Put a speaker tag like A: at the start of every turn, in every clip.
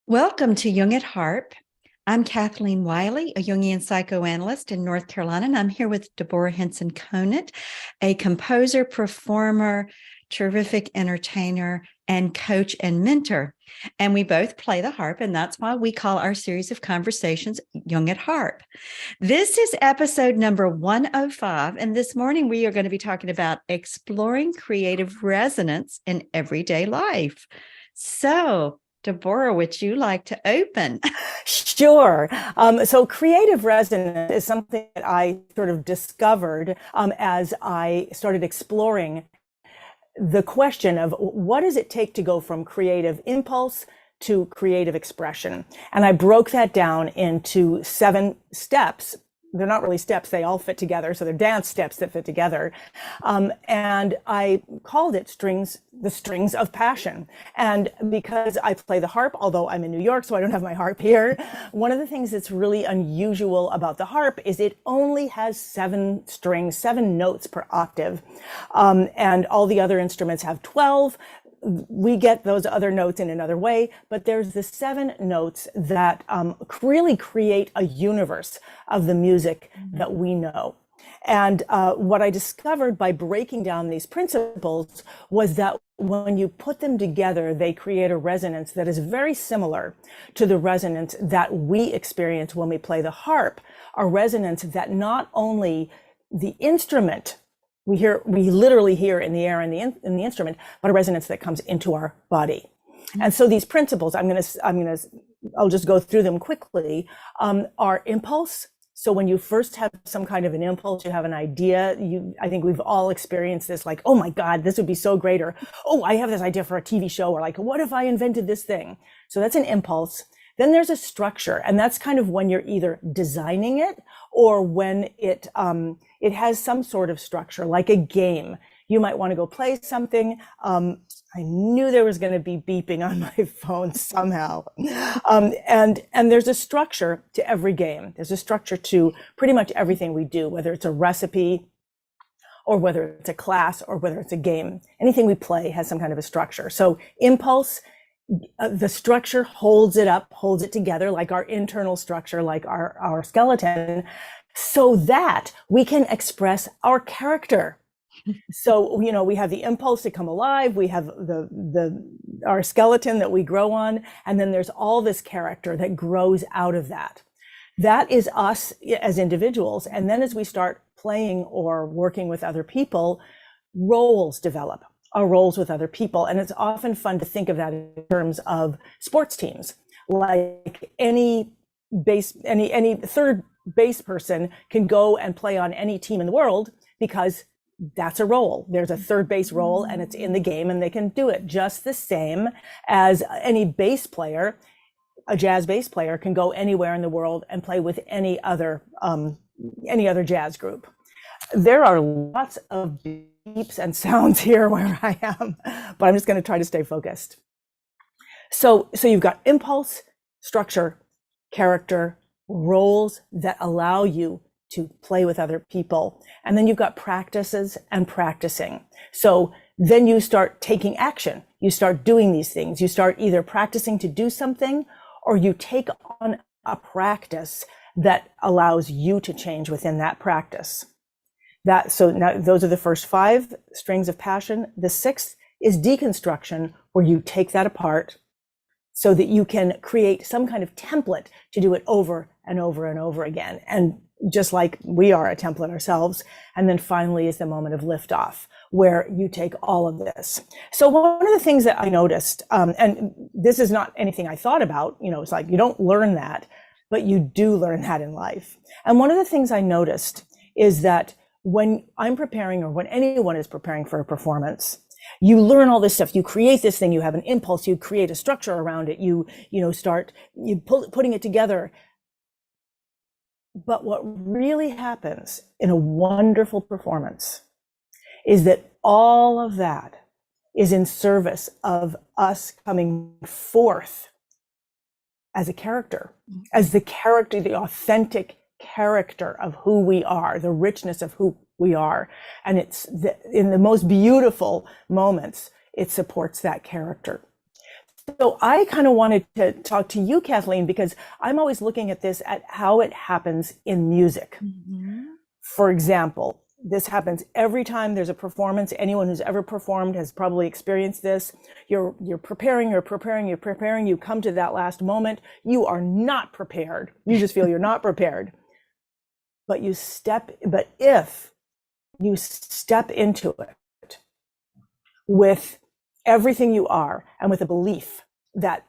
A: Welcome to Jung at Harp. I'm Kathleen Wiley, a Jungian psychoanalyst in North Carolina, and I'm here with Deborah Henson-Conant, a composer, performer, terrific entertainer, and coach and mentor. And we both play the harp, and that's why we call our series of conversations Jung at Harp. This is episode number 105, and this morning we are going to be talking about exploring creative resonance in everyday life. So, Deborah, would you like to open?
B: Sure. So creative resonance is something that I sort of discovered as I started exploring the question of what does it take to go from creative impulse to creative expression? And I broke that down into 7 steps. They're not really steps, they all fit together. So they're dance steps that fit together. And I called it the strings of passion. And because I play the harp, although I'm in New York, so I don't have my harp here, one of the things that's really unusual about the harp is it only has 7 strings, 7 notes per octave. And all the other instruments have 12. We get those other notes in another way, but there's the 7 notes that really create a universe of the music that we know. And what I discovered by breaking down these principles was that when you put them together, they create a resonance that is very similar to the resonance that we experience when we play the harp, a resonance that not only the instrument we literally hear in the air and in the instrument, but a resonance that comes into our body. And so these principles, I'll just go through them quickly, are impulse. So when you first have some kind of an impulse, you have an idea, I think we've all experienced this, like, oh my God, this would be so great, or, oh, I have this idea for a TV show, or like, what if I invented this thing? So that's an impulse. Then there's a structure, and that's kind of when you're either designing it or when it has some sort of structure, like a game. You might want to go play something. I knew there was going to be beeping on my phone somehow. And there's a structure to every game. There's a structure to pretty much everything we do, whether it's a recipe or whether it's a class or whether it's a game. Anything we play has some kind of a structure. So impulse, the structure holds it together, like our internal structure, like our skeleton, so that we can express our character. So, we have the impulse to come alive, we have our skeleton that we grow on, and then there's all this character that grows out of that. That is us as individuals. And then as we start playing or working with other people, roles develop. Our roles with other people. And it's often fun to think of that in terms of sports teams. Like any third base person can go and play on any team in the world because that's a role. There's a third base role and it's in the game and they can do it just the same as any bass player. A jazz bass player can go anywhere in the world and play with any other jazz group. There are lots of beeps and sounds here where I am, but I'm just going to try to stay focused. So you've got impulse, structure, character, roles that allow you to play with other people. And then you've got practices and practicing. So then you start taking action. You start doing these things. You start either practicing to do something or you take on a that allows you to change within that practice. So now those are the first 5 strings of passion. The 6th is deconstruction, where you take that apart so that you can create some kind of template to do it over and over and over again. And just like we are a template ourselves. And then finally is the moment of liftoff, where you take all of this. So one of the things that I noticed, and this is not anything I thought about, it's like you don't learn that, but you do learn that in life. And one of the things I noticed is that when I'm preparing, or when anyone is preparing for a performance, you learn all this stuff. You create this thing, you have an impulse, you create a structure around it, you start putting it together. But what really happens in a wonderful performance is that all of that is in service of us coming forth as a character, the authentic character of who we are, the richness of who we are. And in the most beautiful moments, it supports that character. So I kind of wanted to talk to you, Kathleen, because I'm always looking at this at how it happens in music.
A: Mm-hmm.
B: For example, this happens every time there's a performance. Anyone who's ever performed has probably experienced this. You're preparing, you come to that last moment. You are not prepared. You just feel you're not prepared. But if you step into it with everything you are and with a belief that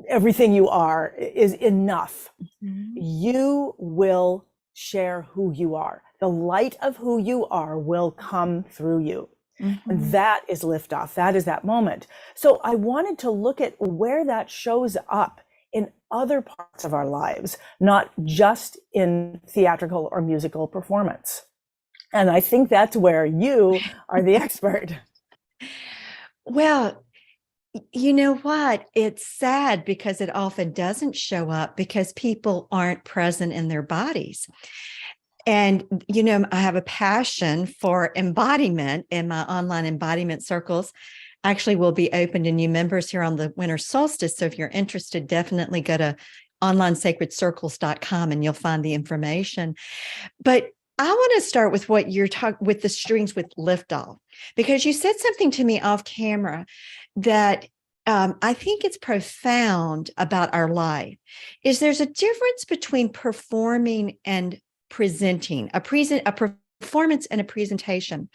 B: everything you are is enough,
A: Mm-hmm.
B: you will share who you are. The light of who you are will come through you.
A: Mm-hmm.
B: And that is liftoff. That is that moment. So I wanted to look at where that shows up in other parts of our lives, not just in theatrical or musical performance. And I think that's where you are the expert.
A: Well, you know what? It's sad because it often doesn't show up because people aren't present in their bodies. And, I have a passion for embodiment in my online embodiment circles. Actually, will be open to new members here on the winter solstice. So if you're interested, definitely go to onlinesacredcircles.com and you'll find the information. But I want to start with what you're talking with the strings with liftoff, because you said something to me off camera that I think it's profound about our life. Is there's a difference between performing and presenting, a performance and a presentation.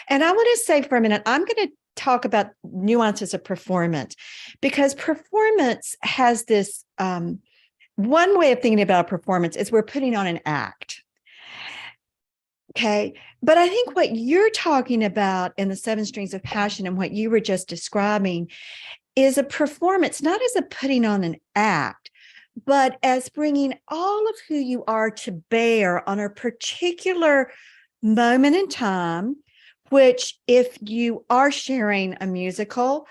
A: And I want to say for a minute, I'm going to talk about nuances of performance, because performance has this one way of thinking about a performance is we're putting on an act. Okay. But I think what you're talking about in the 7 Strings of Passion and what you were just describing is a performance, not as a putting on an act, but as bringing all of who you are to bear on a particular moment in time, which if you are sharing a musical,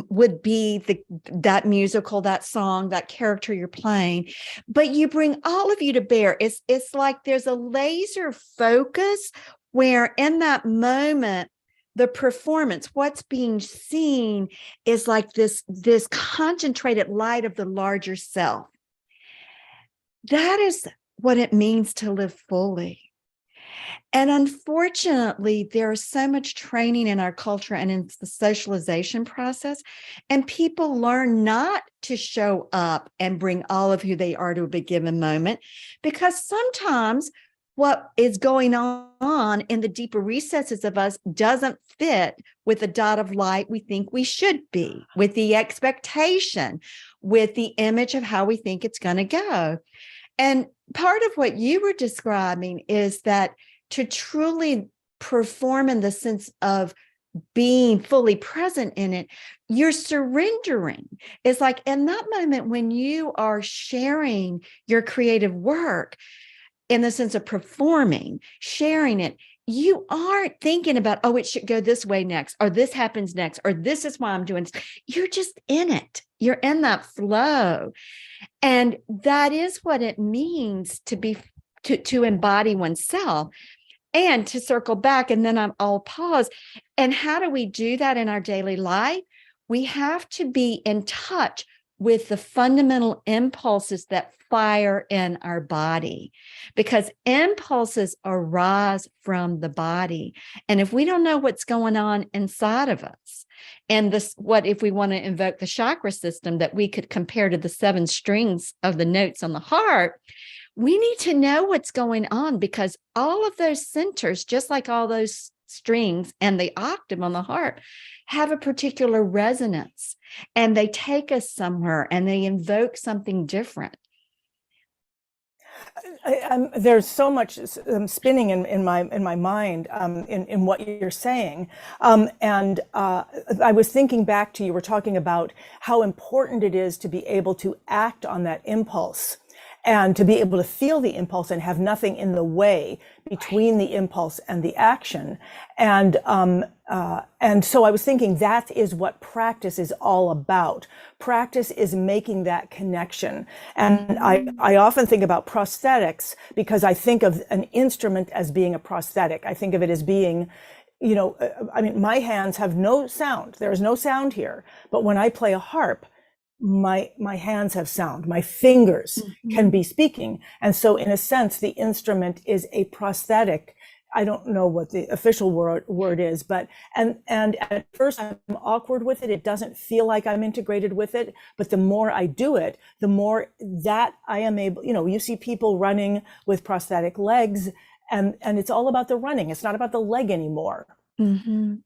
A: would be that musical, that song, that character you're playing, but you bring all of you to bear. It's like there's a laser focus where in that moment, the performance, what's being seen is like this concentrated light of the larger self. That is what it means to live fully. And unfortunately, there's so much training in our culture and in the socialization process, and people learn not to show up and bring all of who they are to a given moment, because sometimes what is going on in the deeper recesses of us doesn't fit with the dot of light we think we should be, with the expectation, with the image of how we think it's going to go. And part of what you were describing is that to truly perform in the sense of being fully present in it, you're surrendering. It's like in that moment when you are sharing your creative work in the sense of performing, sharing it, you aren't thinking about, oh, it should go this way next, or this happens next, or this is why I'm doing this. You're just in it. You're in that flow. And that is what it means to embody oneself. And to circle back, and then I'll pause. And how do we do that in our daily life? We have to be in touch with the fundamental impulses that fire in our body, because impulses arise from the body. And if we don't know what's going on inside of us, and what if we want to invoke the chakra system that we could compare to the 7 strings of the notes on the harp, we need to know what's going on, because all of those centers, just like all those strings and the octave on the harp, have a particular resonance, and they take us somewhere and they invoke something different.
B: There's so much spinning in my mind in what you're saying, and I was thinking back to, you were talking about how important it is to be able to act on that impulse, and to be able to feel the impulse and have nothing in the way between the impulse and the action. And so I was thinking that is what practice is all about. Practice is making that connection. And I often think about prosthetics, because I think of an instrument as being a prosthetic. I think of it as being I mean, my hands have no sound. There is no sound here. But when I play a harp, my hands have sound. My fingers can be speaking. And so in a sense, the instrument is a prosthetic. I don't know what the official word is, but and at first I'm awkward with it. It doesn't feel like I'm integrated with it. But the more I do it, the more that I am able, you see people running with prosthetic legs, and it's all about the running. It's not about the leg anymore. And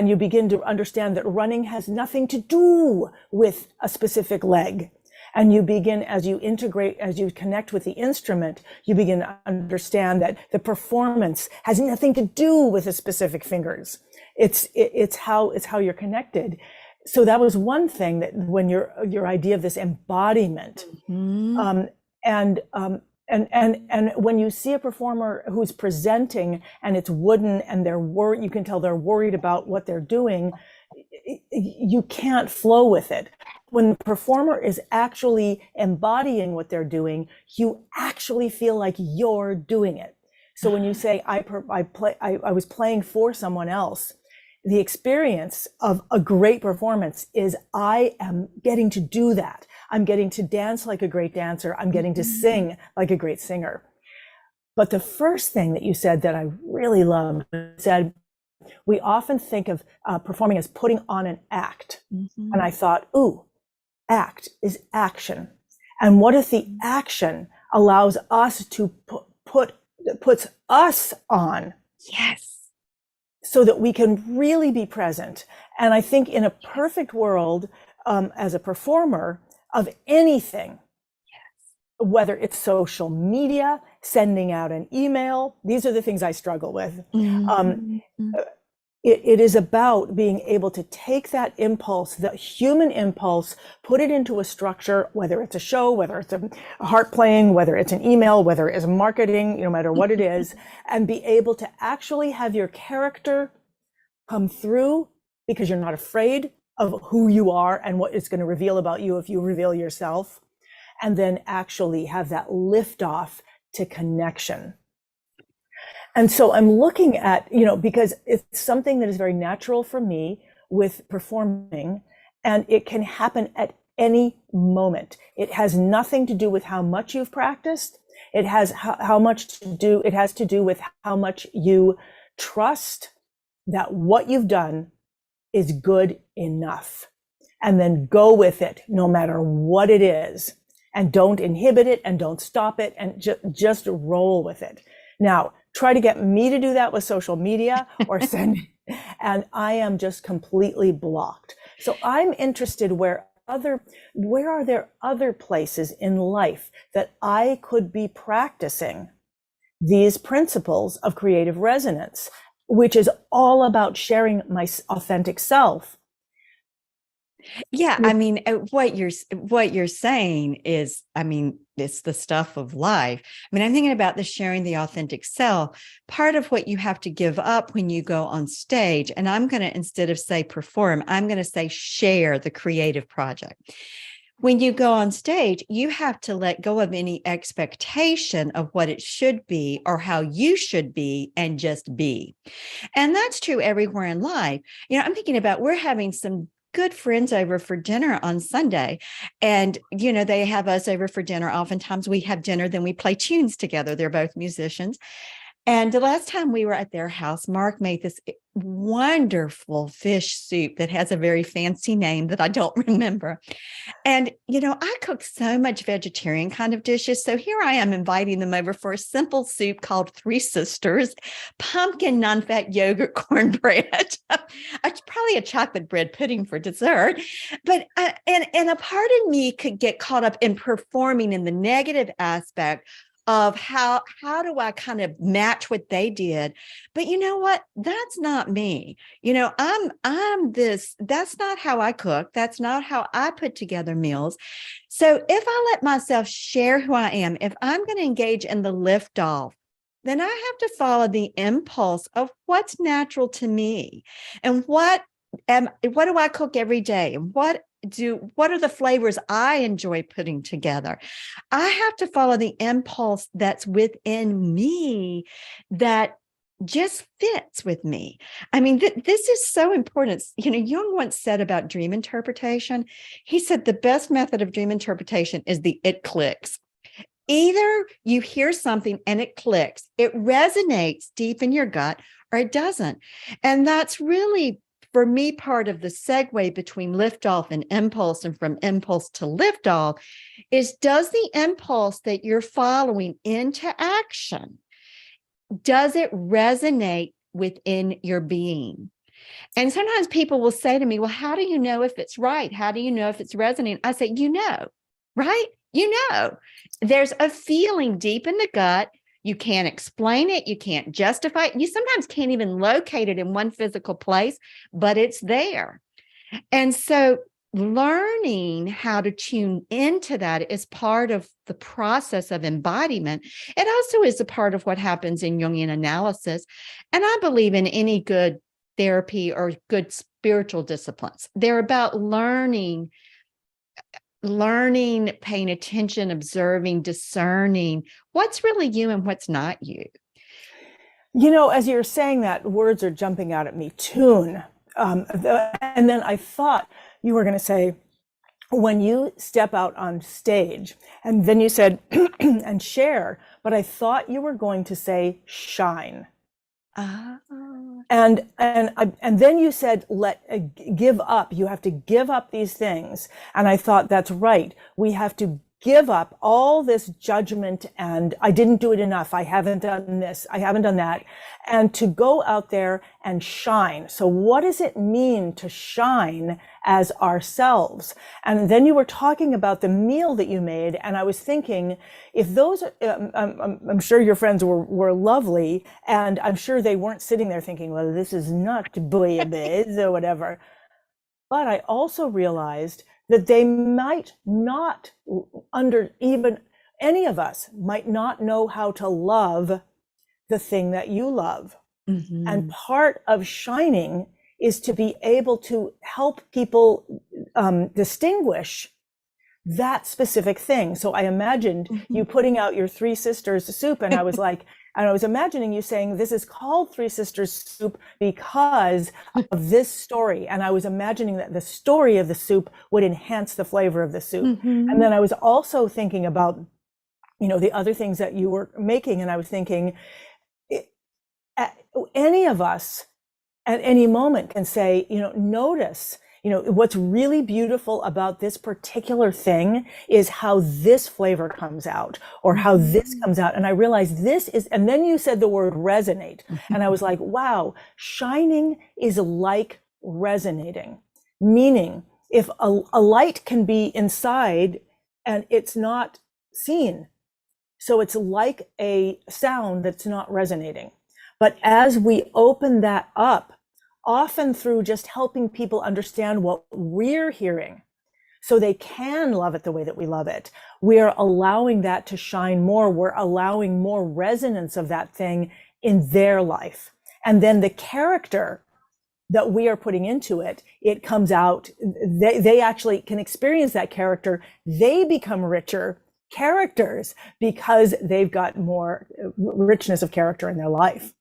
B: you begin to understand that running has nothing to do with a specific leg. And you begin, as you integrate, as you connect with the instrument, you begin to understand that the performance has nothing to do with the specific fingers. It's how you're connected. So that was one thing, that when your idea of this embodiment, and when you see a performer who's presenting and it's wooden and you can tell they're worried about what they're doing, you can't flow with it. When the performer is actually embodying what they're doing, you actually feel like you're doing it. So when you say, I was playing for someone else, the experience of a great performance is I am getting to do that. I'm getting to dance like a great dancer. I'm getting to sing like a great singer. But the first thing that you said that I really loved, said, we often think of performing as putting on an act. And I thought, ooh, act is action. And what if the action allows us to puts us on?
A: Yes.
B: So that we can really be present. And I think in a perfect world, as a performer of anything, whether it's social media, sending out an email, these are the things I struggle with. It is about being able to take that impulse, the human impulse, put it into a structure, whether it's a show, whether it's a harp playing, whether it's an email, whether it's marketing, no matter what it is, and be able to actually have your character come through, because you're not afraid of who you are and what it's going to reveal about you if you reveal yourself, and then actually have that lift off to connection. And so I'm looking at, because it's something that is very natural for me with performing, and it can happen at any moment. It has nothing to do with how much you've practiced. It has it has to do with how much you trust that what you've done is good enough, and then go with it no matter what it is, and don't inhibit it and don't stop it, and just roll with it. Now, try to get me to do that with social media or send, and I am just completely blocked. So I'm interested where are there other places in life that I could be practicing these principles of creative resonance, which is all about sharing my authentic self.
A: Yeah, I mean, what you're saying is, I mean, it's the stuff of life. I mean, I'm thinking about the sharing the authentic self. Part of what you have to give up when you go on stage, and I'm going to, instead of say perform, I'm going to say share the creative project. When you go on stage, you have to let go of any expectation of what it should be or how you should be, and just be. And that's true everywhere in life. I'm thinking about, we're having some good friends over for dinner on Sunday. And, they have us over for dinner. Oftentimes we have dinner, then we play tunes together. They're both musicians. And the last time we were at their house, Mark made this wonderful fish soup that has a very fancy name that I don't remember. And, I cook so much vegetarian kind of dishes. So here I am inviting them over for a simple soup called Three Sisters, pumpkin, non-fat yogurt, cornbread. It's probably a chocolate bread pudding for dessert. But, and a part of me could get caught up in performing in the negative aspect of how do I kind of match what they did. But you know what? That's not me. That's not how I cook. That's not how I put together meals. So if I let myself share who I am, if I'm going to engage in the lift off, then I have to follow the impulse of what's natural to me, and what do I cook every day, and what are the flavors I enjoy putting together. I have to follow the impulse that's within me that just fits with me. I mean, this is so important. Jung once said about dream interpretation, he said the best method of dream interpretation is the it clicks. Either you hear something and it clicks, it resonates deep in your gut, or it doesn't. And that's really, for me, part of the segue between liftoff and impulse, and from impulse to liftoff, is does the impulse that you're following into action, does it resonate within your being? And sometimes people will say to me, well, how do you know if it's right? How do you know if it's resonating? I say, right? There's a feeling deep in the gut. You can't explain it. You can't justify it. You sometimes can't even locate it in one physical place, but it's there. And so learning how to tune into that is part of the process of embodiment. It also is a part of what happens in Jungian analysis. And I believe in any good therapy or good spiritual disciplines, they're about learning, paying attention, observing, discerning what's really you and what's not you.
B: As you're saying that, words are jumping out at me. Tune. And then I thought you were going to say, when you step out on stage, and then you said, and share, but I thought you were going to say shine. And then you said, give up. You have to give up these things. And I thought, that's right. We have to give up all this judgment and I didn't do it enough. I haven't done this. I haven't done that. And to go out there and shine. So what does it mean to shine as ourselves? And then you were talking about the meal that you made. And I was thinking, if those, I'm sure your friends were lovely, and I'm sure they weren't sitting there thinking, well, this is not bouillabaisse or whatever. But I also realized that they might not, even any of us might not know how to love the thing that you love. Mm-hmm. And part of shining is to be able to help people distinguish that specific thing. So I imagined you putting out your Three Sisters soup, and I was like, and I was imagining you saying, this is called Three Sisters soup because of this story. And I was imagining that the story of the soup would enhance the flavor of the soup. Mm-hmm. And then I was also thinking about, the other things that you were making. And I was thinking, any of us at any moment can say, notice, what's really beautiful about this particular thing is how this flavor comes out, or how this comes out. And I realized this is, and then you said the word resonate. And I was like, wow, shining is like resonating. Meaning, if a light can be inside and it's not seen, so it's like a sound that's not resonating. But as we open that up, often through just helping people understand what we're hearing so they can love it the way that we love it, we're allowing that to shine more. We're allowing more resonance of that thing in their life. And then the character that we are putting into it, it comes out. They actually can experience that character. They become richer characters because they've got more richness of character in their life.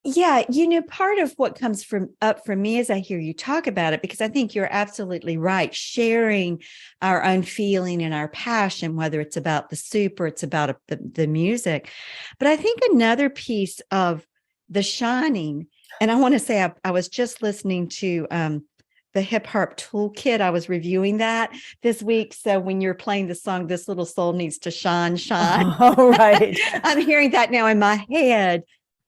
A: Yeah, part of what comes up for me as I hear you talk about it, because I think you're absolutely right, sharing our own feeling and our passion, whether it's about the soup or it's about the music. But I think another piece of the shining, and I want to say I was just listening to the Hip Harp Toolkit. I was reviewing that this week. So when you're playing the song, This Little Soul Needs to Shine.
B: Oh, right.
A: I'm hearing that now in my head.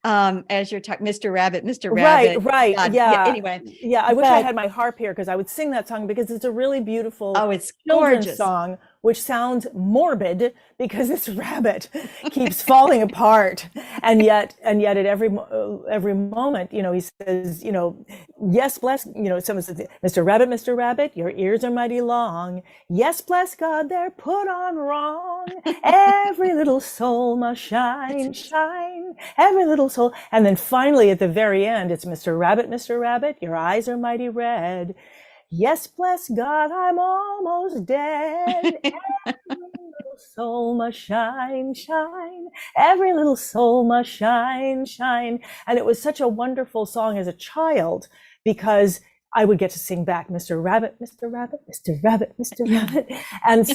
A: As you're talking, Mr. Rabbit, Mr. Rabbit.
B: Right. Yeah.
A: Anyway.
B: Yeah. I wish I had my harp here because I would sing that song because it's a really beautiful
A: it's gorgeous
B: song, which sounds morbid because this rabbit keeps falling apart. And yet at every moment, he says, yes, bless, someone says, Mr. Rabbit, your ears are mighty long. Yes, bless God, they're put on wrong. Every little soul must shine. Every little soul. And then finally at the very end, it's Mr. Rabbit, your eyes are mighty red. Yes, bless God, I'm almost dead. Every soul must shine, shine. Every little soul must shine, shine. And it was such a wonderful song as a child because I would get to sing back, Mr. Rabbit, Mr. Rabbit, Mr. Rabbit, Mr. Rabbit. And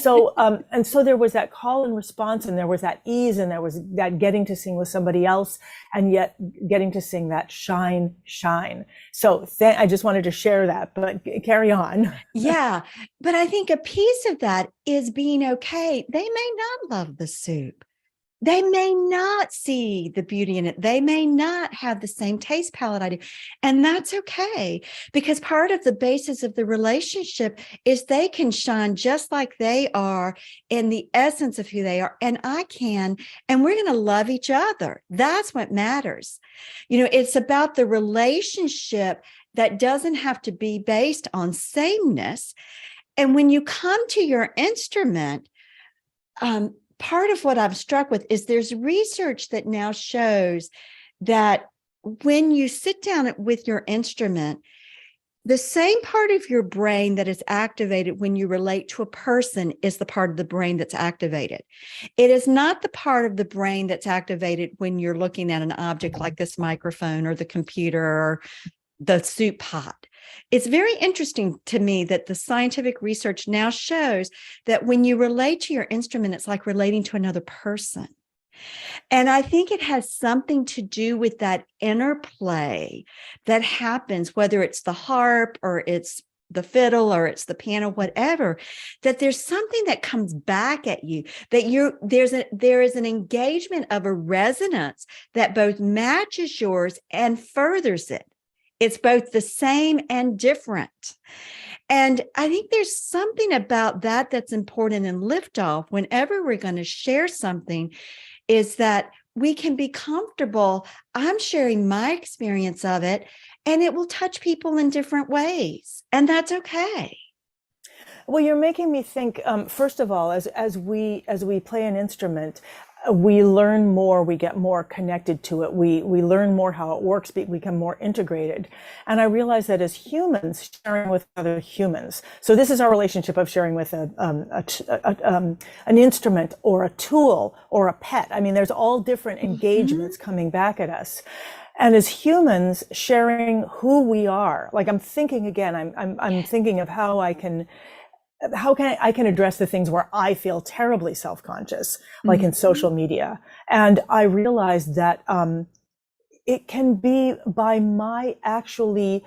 B: so there was that call and response, and there was that ease, and there was that getting to sing with somebody else, and yet getting to sing that shine, shine. So I just wanted to share that, but carry on.
A: Yeah. But I think a piece of that is being okay. They may not love the soup. They may not see the beauty in it. They may not have the same taste palette I do. And that's okay, because part of the basis of the relationship is they can shine just like they are in the essence of who they are. And I can, and we're going to love each other. That's what matters. It's about the relationship that doesn't have to be based on sameness. And when you come to your instrument, part of what I'm struck with is there's research that now shows that when you sit down with your instrument, the same part of your brain that is activated when you relate to a person is the part of the brain that's activated. It is not the part of the brain that's activated when you're looking at an object like this microphone or the computer or the soup pot. It's very interesting to me that the scientific research now shows that when you relate to your instrument, it's like relating to another person. And I think it has something to do with that interplay that happens, whether it's the harp or it's the fiddle or it's the piano, whatever, that there's something that comes back at you, that there is an engagement of a resonance that both matches yours and furthers it. It's both the same and different. And I think there's something about that that's important in liftoff whenever we're going to share something, is that we can be comfortable. I'm sharing my experience of it, and it will touch people in different ways. And that's okay.
B: Well, you're making me think, first of all, as we play an instrument, we learn more, we get more connected to it. We learn more how it works, we become more integrated. And I realize that as humans, sharing with other humans. So this is our relationship of sharing with an instrument or a tool or a pet. I mean, there's all different engagements coming back at us. And as humans, sharing who we are, like I'm thinking again, I'm thinking of how I can address the things where I feel terribly self-conscious, like in social media. And I realized that it can be by my actually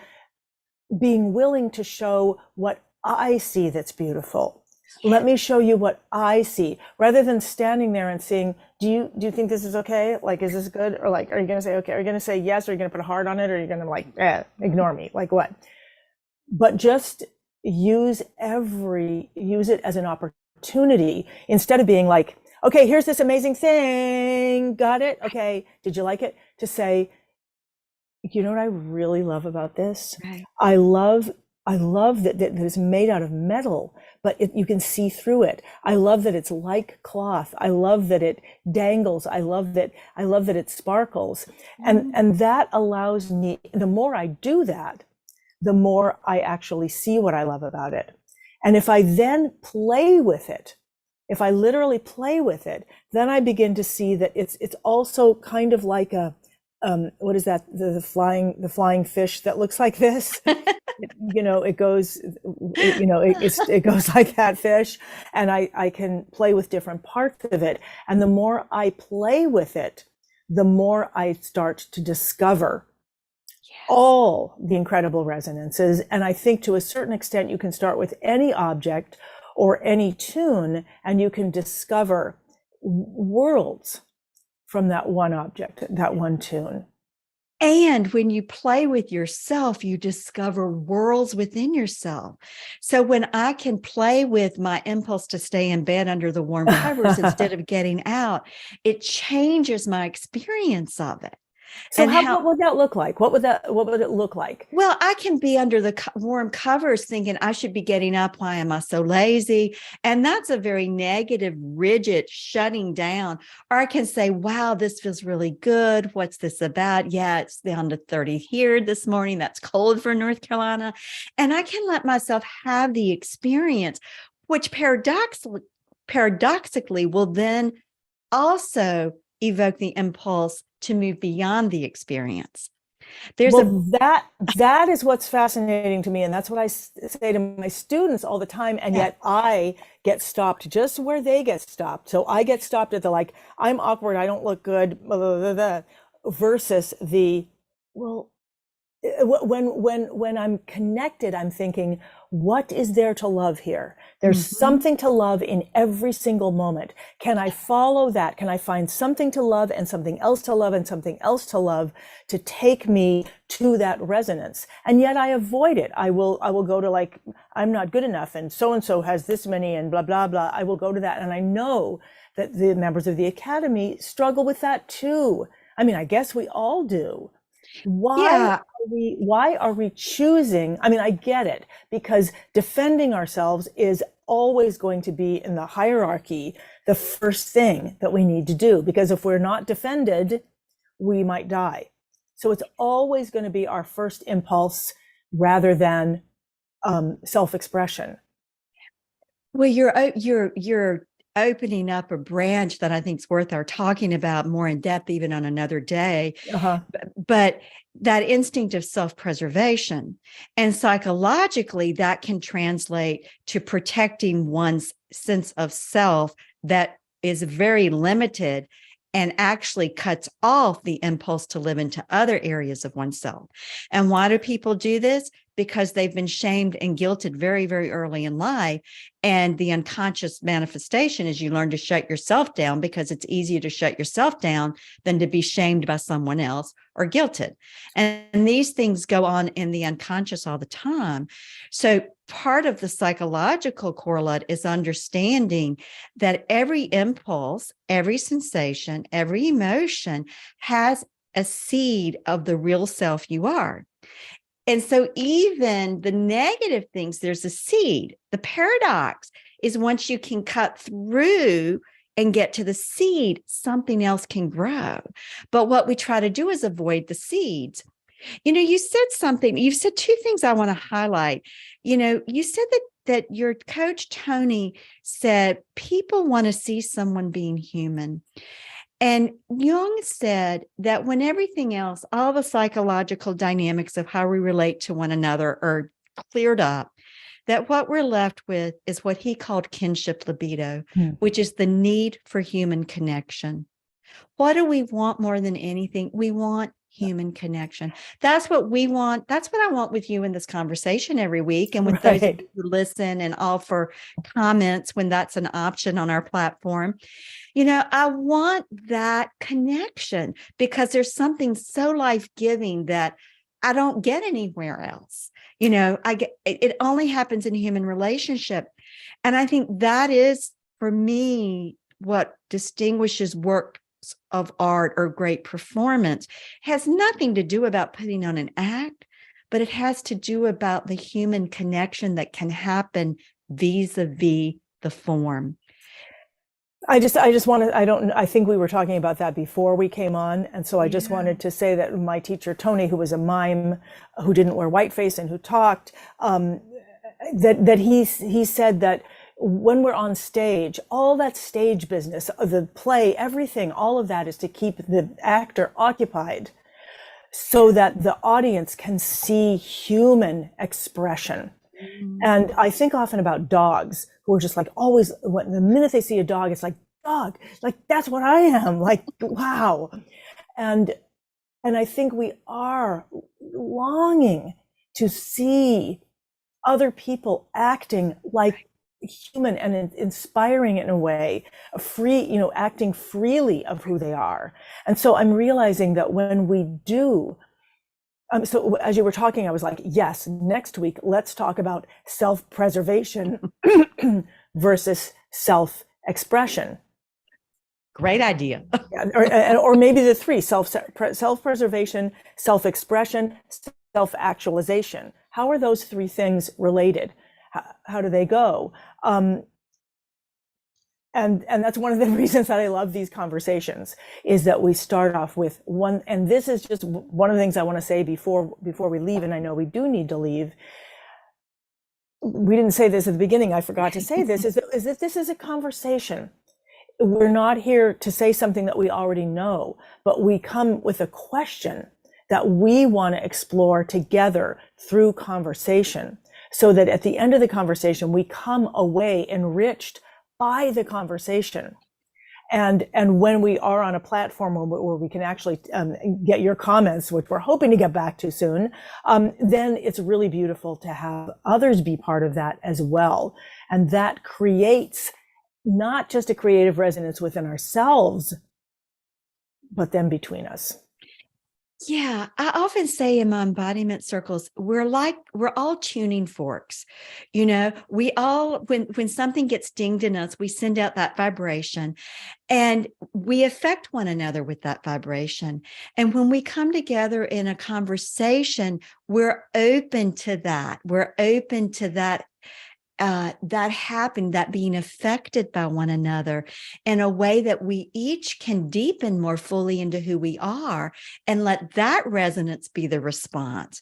B: being willing to show what I see that's beautiful. Let me show you what I see, rather than standing there and saying, do you think this is okay? Like, is this good? Or like, are you going to say, okay? Are you going to say yes? Or are you going to put a heart on it? Or are you going to like, ignore me? Like what? But just use it as an opportunity, instead of being like, okay, here's this amazing thing. Got it? Okay. Did you like it? To say, you know what I really love about this? Right. I love that it's made out of metal, but you can see through it. I love that it's like cloth. I love that it dangles. I love that it sparkles. And that allows me, the more I do that, the more I actually see what I love about it. And if I then play with it, if I literally play with it, then I begin to see that it's also kind of like a, what is that? The flying fish that looks like this. It goes like that fish, and I can play with different parts of it. And the more I play with it, the more I start to discover all the incredible resonances. And I think to a certain extent, you can start with any object or any tune, and you can discover worlds from that one object, that one tune.
A: And when you play with yourself, you discover worlds within yourself. So when I can play with my impulse to stay in bed under the warm covers instead of getting out, it changes my experience of it.
B: So what would that look like? What would it look like?
A: Well, I can be under the warm covers thinking I should be getting up. Why am I so lazy? And that's a very negative, rigid shutting down. Or I can say, wow, this feels really good. What's this about? Yeah, it's down to 30 here this morning. That's cold for North Carolina. And I can let myself have the experience, which paradoxically will then also evoke the impulse to move beyond the experience.
B: That is what's fascinating to me, and that's what I say to my students all the time. And yet I get stopped just where they get stopped. So I get stopped at the like, I'm awkward, I don't look good, blah, blah, blah, blah, versus the, well, when I'm connected, I'm thinking, what is there to love here? There's something to love in every single moment. Can I follow that? Can I find something to love and something else to love and something else to love to take me to that resonance? And yet I avoid it. I will go to like, I'm not good enough and so has this many and blah, blah, blah. I will go to that. And I know that the members of the Academy struggle with that too. I mean, I guess we all do. Why are we choosing? I mean, I get it, because defending ourselves is always going to be in the hierarchy, the first thing that we need to do, because if we're not defended, we might die. So it's always going to be our first impulse rather than self-expression.
A: Well, you're opening up a branch that I think is worth our talking about more in depth, even on another day. But that instinct of self-preservation, and psychologically, that can translate to protecting one's sense of self that is very limited and actually cuts off the impulse to live into other areas of oneself. And why do people do this? Because they've been shamed and guilted very, very early in life. And the unconscious manifestation is you learn to shut yourself down, because it's easier to shut yourself down than to be shamed by someone else or guilted. And these things go on in the unconscious all the time. So part of the psychological correlate is understanding that every impulse, every sensation, every emotion has a seed of the real self you are. And so even the negative things, there's a seed. The paradox is once you can cut through and get to the seed, something else can grow. But what we try to do is avoid the seeds. You know, you said two things I want to highlight. You know, you said that your coach, Tony, said people want to see someone being human. And Jung said that when everything else, all the psychological dynamics of how we relate to one another are cleared up, that what we're left with is what he called kinship libido, which is the need for human connection. What do we want more than anything? We want human connection. That's what we want. That's what I want with you in this conversation every week. And with those of you who listen and offer comments when that's an option on our platform. You know, I want that connection because there's something so life-giving that I don't get anywhere else. You know, it only happens in a human relationship. And I think that is, for me, what distinguishes works of art or great performance. It has nothing to do about putting on an act, but it has to do about the human connection that can happen vis-a-vis the form. I think we were talking about that before we came on. And so I just wanted to say that my teacher, Tony, who was a mime, who didn't wear whiteface and who talked, that he said that when we're on stage, all that stage business, the play, everything, all of that is to keep the actor occupied so that the audience can see human expression. And I think often about dogs who are just like always, the minute they see a dog, it's like, dog, like that's what I am, like, wow. And I think we are longing to see other people acting like human and inspiring in a way, acting freely of who they are. And so I'm realizing that when we do, so as you were talking, I was like, yes, next week, let's talk about self-preservation versus self-expression. Great idea.
B: or maybe the three: self-preservation, self-expression, self-actualization. How are those three things related? How do they go? And that's one of the reasons that I love these conversations, is that we start off with one, and this is just one of the things I want to say before we leave, and I know we do need to leave. we didn't say this at the beginning, I forgot to say this, is that this is a conversation. We're not here to say something that we already know, but we come with a question that we want to explore together through conversation, so that at the end of the conversation, we come away enriched by the conversation. And when we are on a platform where we can actually get your comments, which we're hoping to get back to soon, then it's really beautiful to have others be part of that as well. And that creates not just a creative resonance within ourselves, but then between us.
A: Yeah, I often say in my embodiment circles, we're all tuning forks. You know, we all, when something gets dinged in us, we send out that vibration and we affect one another with that vibration. And when we come together in a conversation, we're open to that. We're open to that that being affected by one another in a way that we each can deepen more fully into who we are and let that resonance be the response.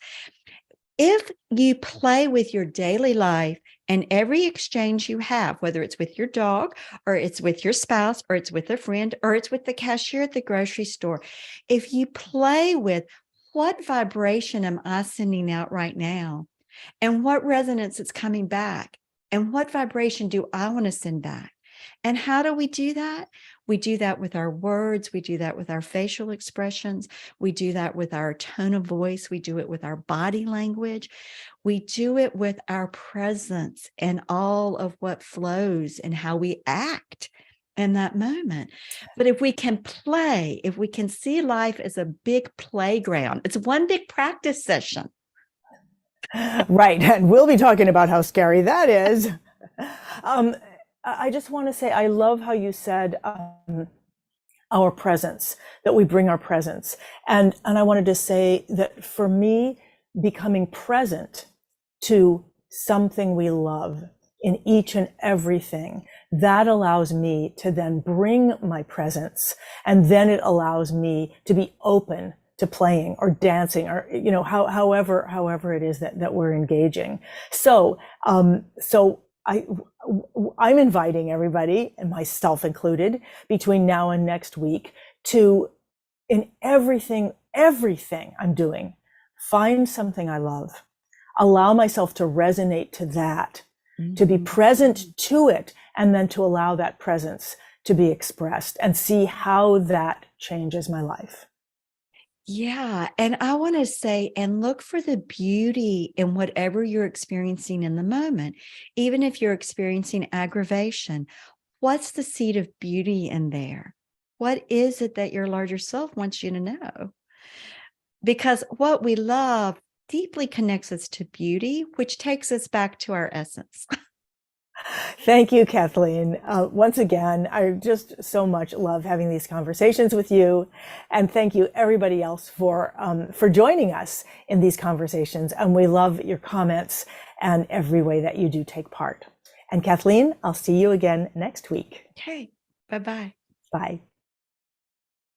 A: If you play with your daily life and every exchange you have, whether it's with your dog or it's with your spouse or it's with a friend or it's with the cashier at the grocery store, if you play with what vibration am I sending out right now and what resonance is coming back, and what vibration do I want to send back? And how do we do that? We do that with our words. We do that with our facial expressions. We do that with our tone of voice. We do it with our body language. We do it with our presence and all of what flows and how we act in that moment. But if we can play, if we can see life as a big playground, it's one big practice session.
B: Right. And we'll be talking about how scary that is. I just want to say, I love how you said our presence, that we bring our presence. And I wanted to say that for me, becoming present to something we love in each and everything, that allows me to then bring my presence. And then it allows me to be open to playing or dancing or, you know, however it is that we're engaging. So I'm inviting everybody, and myself included, between now and next week to, in everything I'm doing, find something I love, allow myself to resonate to that, to be present to it, and then to allow that presence to be expressed and see how that changes my life.
A: Yeah. And I want to say, and look for the beauty in whatever you're experiencing in the moment. Even if you're experiencing aggravation, what's the seed of beauty in there? What is it that your larger self wants you to know? Because what we love deeply connects us to beauty, which takes us back to our essence.
B: Thank you, Kathleen. Once again, I just so much love having these conversations with you. And thank you, everybody else, for joining us in these conversations. And we love your comments and every way that you do take part. And Kathleen, I'll see you again next week.
A: Okay. Bye-bye.
B: Bye.